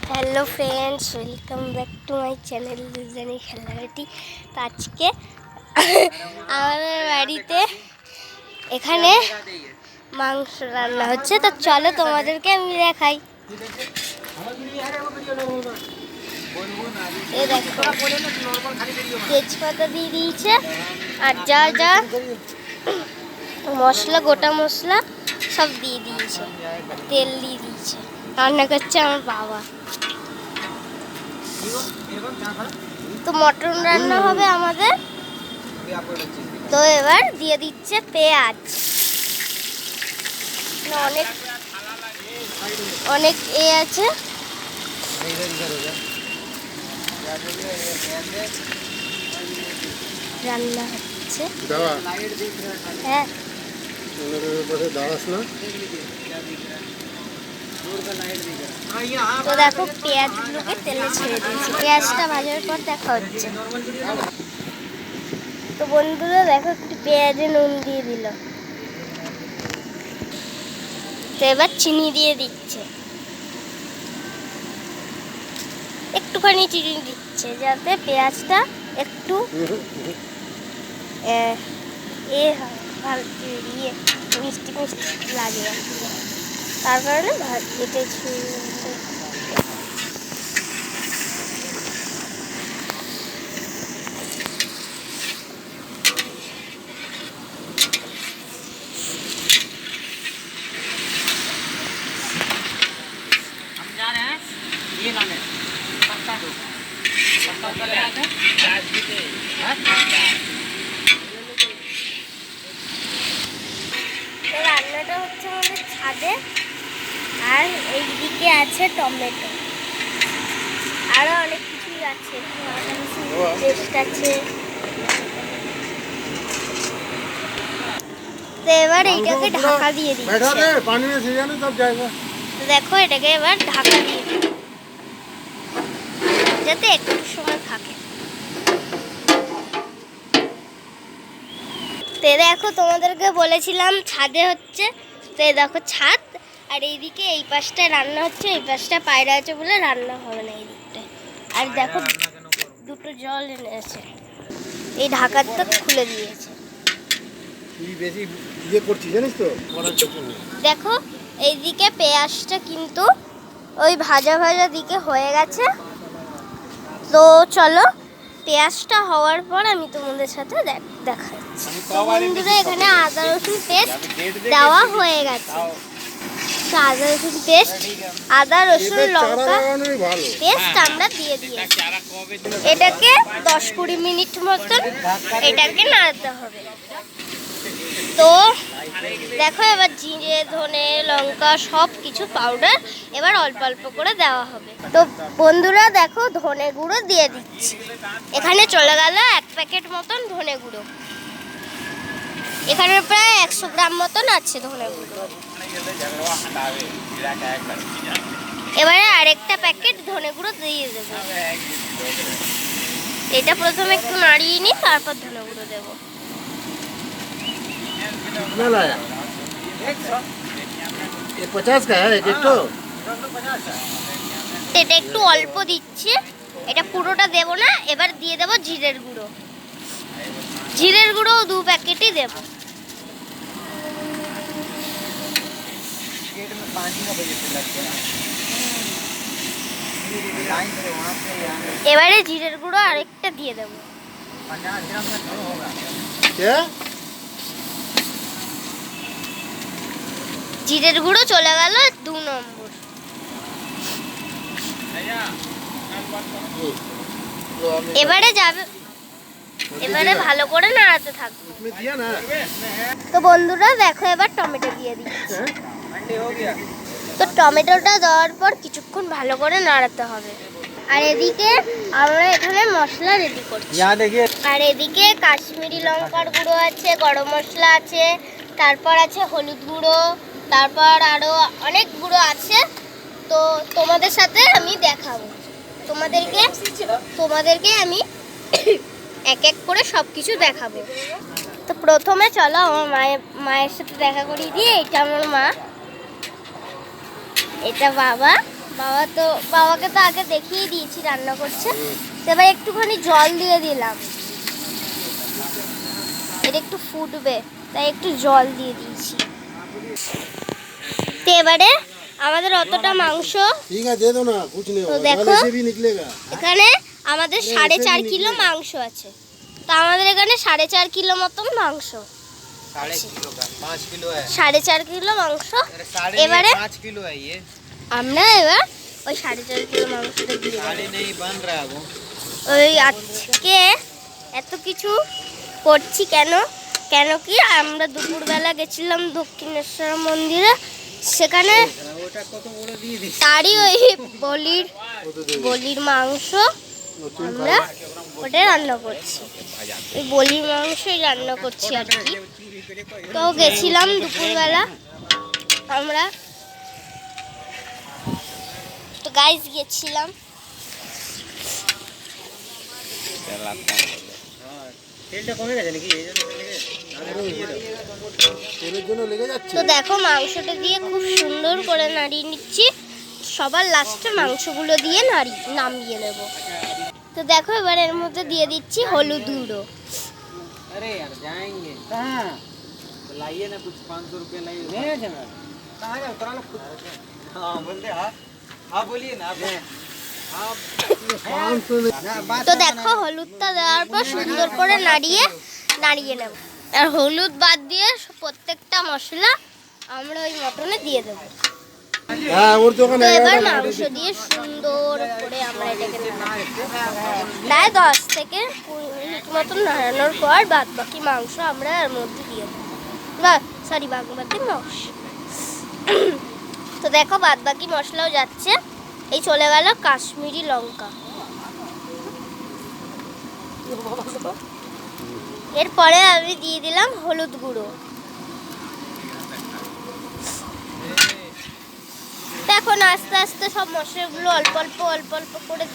Hello friends, welcome back to my channel দুজনে খেলাটি। তো আজকে আমাদের বাড়িতে এখানে মাংস রান্না হচ্ছে। তো চলো তোমাদেরকে আমি দেখাই। এই দেখো, তেজপাতা দিয়ে দিয়েছে আর যা যা মশলা, গোটা মশলা সব দিয়ে দিয়েছে, তেল দিয়ে দিয়েছে। রান্না করছে আমার বাবা। তো মটন রান্না হবে আমাদের। তো এবার দিয়ে দিচ্ছে পেঁয়াজ। অনেক অনেক আছে, রান্না হচ্ছে। হ্যাঁ, তো দেখো পেঁয়াজগুলোকে তেলে ছেড়ে দিয়েছি। পেঁয়াজটা ভাজার পর দেখা হচ্ছে। তো বন্ধুরা দেখো, একটু পেঁয়াজে নুন দিয়ে দিল। তো এবার চিনি দিয়ে দিচ্ছে, একটুখানি চিনি দিচ্ছে যাতে পেঁয়াজটা একটু মিষ্টি মিষ্টি লাগে। তার কারণে এটা ये लाने पत्ता दो पत्ता ले आते তো রান্নাটা হচ্ছে আমাদের ছাদে। আর এইদিকে আছে টমেটো, আরো অনেক কিছুই আছে, পেস্ট আছে। তো এবার এইটাকে ঢাকা দিয়ে দিচ্ছে। দেখো, এটাকে এবার ঢাকা দিয়ে দিই যাতে একটু সময় থাকে। তো দেখো, তোমাদেরকে বলেছিলাম ছাদে হচ্ছে। তো দেখো ছাদ, আর এইদিকে এই পাশটা রান্না হচ্ছে, এই পাশটা পায়রা আছে বলে রান্না হবে না এই দিকটায়। আর দেখো দুটো জল এনেছে, এই ঢাকাটা খুলে দিয়েছে। দেখো এইদিকে পেঁয়াজটা কিন্তু ওই ভাজা ভাজা দিকে হয়ে গেছে। তো চলো, পেঁয়াজটা হওয়ার পর আমি তোমাদের সাথে দেখা যাচ্ছে। তো বন্ধুরা, এখানে আদা রসুন পেস্ট দেওয়া হয়ে গেছে। তো আদা রসুন পেস্ট, আদা রসুন লঙ্কা পেস্ট আমরা দিয়ে দিয়েছি। এটাকে 10-20 মিনিট মতন এটাকে নাড়তে হবে। তো দেখো, এবার জিরে, ধনে, লঙ্কা সব কিছু পাউডার এবার অল্প অল্প করে দেওয়া হবে। তো বন্ধুরা দেখো, ধনে গুঁড়ো দিয়ে দিচ্ছি। এখানে চলে গেল 1 প্যাকেট মতন ধনে গুঁড়ো। এখানে প্রায় 100 গ্রাম মতন আছে ধনে গুঁড়ো। এবারে আরেকটা প্যাকেট ধনে গুঁড়ো দিয়ে দেবো। এটা প্রথমে একটু নাড়িয়ে নিই, তারপর ধনে গুঁড়ো দেবো। এটা একটু অল্প দিচ্ছি, এটা পুরোটা দেবো না। এবার দিয়ে দেবো জিরের গুঁড়ো। জিরের গুঁড়ো 2 প্যাকেটই দেবো। এবারে জিরের গুঁড়ো আরেকটা দিয়ে দেবো। জিরের গুঁড়ো চলে গেল 2 নম্বর। এবারে যাবে, এবারে ভালো করে নাড়াতে থাকবো। তো বন্ধুরা দেখো, এবার টমেটো দিয়ে দিচ্ছি। তো টমেটোটা দেওয়ার পর কিছুক্ষণ ভালো করে নাড়াতে হবে। আর এদিকে আমরা এখানে মশলা রেডি করছি। আর এদিকে কাশ্মীরি লঙ্কার গুঁড়ো আছে, গরম মশলা আছে, তারপর আছে হলুদ গুঁড়ো, তারপর আরো অনেক গুঁড়ো আছে। তো তোমাদের সাথে আমি দেখাবো, তোমাদেরকে আমি এক এক করে সব কিছু দেখাবো। তো প্রথমে চলো আমার মায়ের সাথে দেখা করিয়ে দিয়ে। এটা আমার মা, এটা বাবা, বাবাকে তো আগে দেখিয়ে দিয়েছি রান্না করছে। তো এবার একটুখানি জল দিয়ে দিলাম, এটা একটু ফুটবে তাই একটু জল দিয়ে দিয়েছি। তো এবারে আমাদের অতটা মাংস, ठीक है दे दो ना कुछ नहीं तो होगा देखो। जल ऐसे भी निकलेगा। এখানে আমাদের 4.5 কিলো মাংস আছে। তো আমাদের এখানে 4.5 কিলো মতন মাংস, 5.5 किलो का 5 किलो है 4.5 কিলো মাংস। साढ़े एबारे? 5 किलो है ये আমরা এবার ওই 4.5 কিলো মাংসটা দিয়ে দেবো। साढ़े नहीं बन रहा है वो ওই আজকে এত কিছু করছি কেন কি আমরা দুপুরবেলা গেছিলাম দক্ষিণেশ্বর মন্দিরে, সেখানে ওটা কত বড় দিয়ে দিস তারই ওই বলির वो तो दे दो। বলির মাংস वो तुम আমরা ওটা রান্না করছি, ওই বলির মাংসই রান্না করছি আর কি। তো গেছিলাম দুপুরবেলা আমরা, তো গাইস গেছিলাম। তেলটা কমে গেছে নাকি এই জন্য तेरे জন্য লেগে যাচ্ছে। তো দেখো মাংসটা দিয়ে খুব সুন্দর করে নাড়িয়ে নিচ্ছি, সবার লাস্টে মাংসগুলো দিয়ে নামিয়ে নেব। তো দেখো এবার এর মধ্যে দিয়ে দিচ্ছি হলুদ গুঁড়ো। अरे यार जाएंगे कहाँ तो लाइए ना कुछ 500 रुपये लाइए नहीं जाना कहाँ जाओ करा लो खुद हाँ बोलते हाँ बोलिए ना आप 500 नहीं। তো দেখো হলুদটা দেওয়ার পর সুন্দর করে নাড়িয়ে নেব। আর হলুদ বাদ দিয়ে প্রত্যেকটা মশলা আমরা ওই মটনে দিয়ে দেবো। হ্যাঁ ওর তো ওখানে তো এবার 11টা মাংস দিয়ে সুন্দর করে আমরা এটাকে প্রায় 10 থেকে 20 মিনিট মতন নাড়ানোর পর বাদ বাকি মাংস আমরা এর মধ্যে দিয়ে দেবো, বাদ বাকি মশলা। তো দেখো বাদ বাকি মশলাও যাচ্ছে। এই চলে গেল কাশ্মীরি লঙ্কা। এরপরে আমি দিয়ে দিলাম হলুদ গুঁড়ো। এখন আস্তে আস্তে সব মশলাগুলো অল্প অল্প করে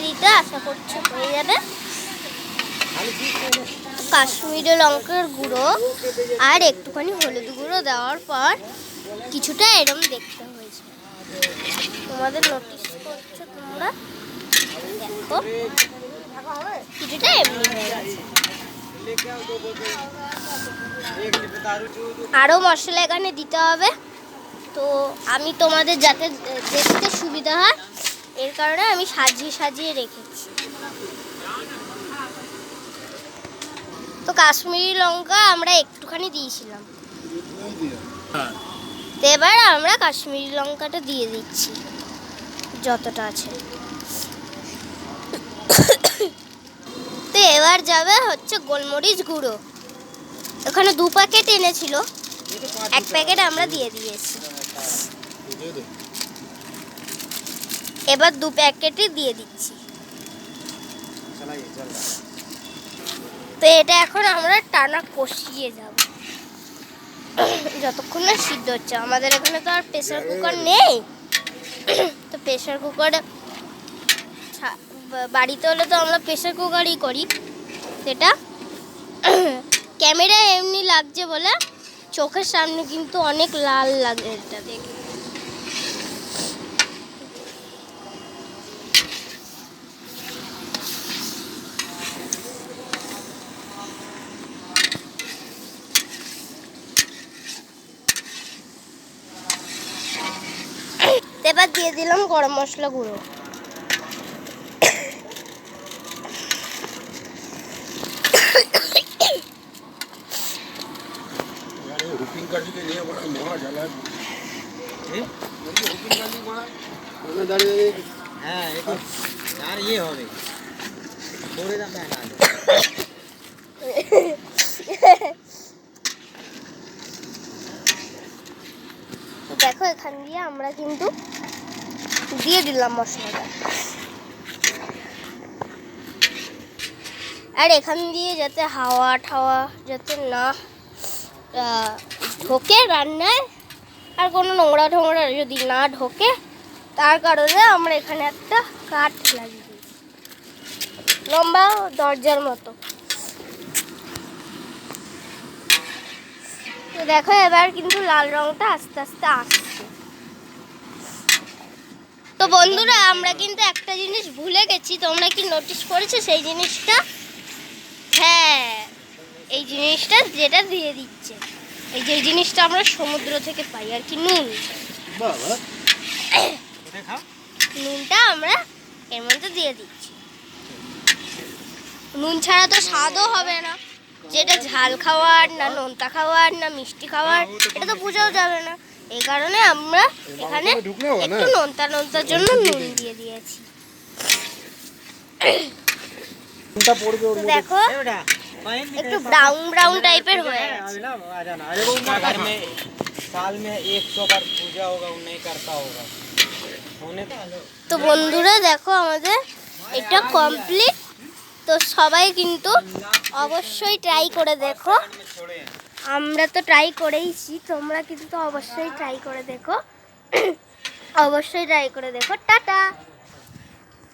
দিতে আশা করছি হয়ে যাবে। কাশ্মীরি লঙ্কার গুঁড়ো আর একটুখানি হলুদ গুঁড়ো দেওয়ার পর কিছুটা এরম দেখতে হয়েছে। তোমাদের নোটিস করছো তোমরা, দেখো কিছুটা এমনি হয়ে গেছে। আরও মশলা এখানে দিতে হবে, তো আমি তোমাদের যাতে দেখতে সুবিধা হয় এর কারণে আমি সাজিয়ে রেখেছি। তো কাশ্মীরি লঙ্কা আমরা একটুখানি দিয়েছিলাম, তো এবার আমরা কাশ্মীরি লঙ্কাটা দিয়ে দিচ্ছি যতটা আছে। তো এবার যাবে হচ্ছে গোলমরিচ গুঁড়ো। ওখানে 2 প্যাকেট এনেছিল, 1 প্যাকেট আমরা দিয়ে দিয়েছি। এবার 2 প্যাকেটই দিয়ে দিচ্ছি। তো এটা এখন আমরা টানা কষিয়ে যাব যতক্ষণ না সিদ্ধ হচ্ছে। আমাদের এখানে তো আর প্রেসার কুকার নেই, তো প্রেসার কুকার বাড়িতে হলে তো আমরা প্রেসার কুকারই করি। সেটা ক্যামেরায় এমনি লাগছে বলে চোখের সামনে কিন্তু অনেক লাল লাগে এটা দেখে। এবার দিয়ে দিলাম গরম মশলা গুঁড়ো। হুকিং কাঠি কে নিয়ে বড় মহা জ্বালা হুকিং কাঠি মারা ওখানে দাঁড়িয়ে হ্যাঁ এখন আর ইয়ে হবে করে দাম না দেখো এখান দিয়ে আমরা কিন্তু দিয়ে দিলাম মশলাটা, আর এখান দিয়ে যাতে হাওয়া যাতে না ঢোকে রান্নায়, আর কোনো নোংরা যদি না ঢোকে তার কারণে আমরা এখানে একটা কাঠ লাগিয়ে দিই, লম্বা দরজার মতো। তো দেখো এবার কিন্তু লাল রংটা আস্তে আস্তে আসছে। তো বন্ধুরা আমরা কিন্তু একটা জিনিস ভুলে গেছি, তোমরা কি নোটিস করেছো সেই জিনিসটা? হ্যাঁ, এই জিনিসটা যেটা দিয়ে দিচ্ছে, এই যে জিনিসটা আমরা সমুদ্র থেকে পাই আর কি, নুন। বাবা নুনটা আমরা এর মধ্যে দিয়ে দিচ্ছি। নুন ছাড়া তো স্বাদও হবে না, যেটা ঝাল খাওয়ার না নোনতা খাওয়ার না মিষ্টি খাওয়ার, এটা তো বোঝাও যাবে না। এই কারণে আমরা এখানে একটু নোনতা নোনতার জন্য নুন দিয়ে দিয়েছি। কোনটা পড়বে ওর তো মধ্যে? দেখো একটু ব্রাউন ব্রাউন টাইপের হয়ে গেছে। घर में साल में 100 बार पूजा होगा, वो नहीं करता होगा होने তো বন্ধুরা দেখো আমাদের এটা কমপ্লিট। তো সবাই কিন্তু অবশ্যই ট্রাই করে দেখো। छोड़े हैं। আমরা তো ট্রাই করেইছি, তোমরা কিন্তু অবশ্যই ট্রাই করে দেখো। অবশ্যই ট্রাই করে দেখো। টাটা।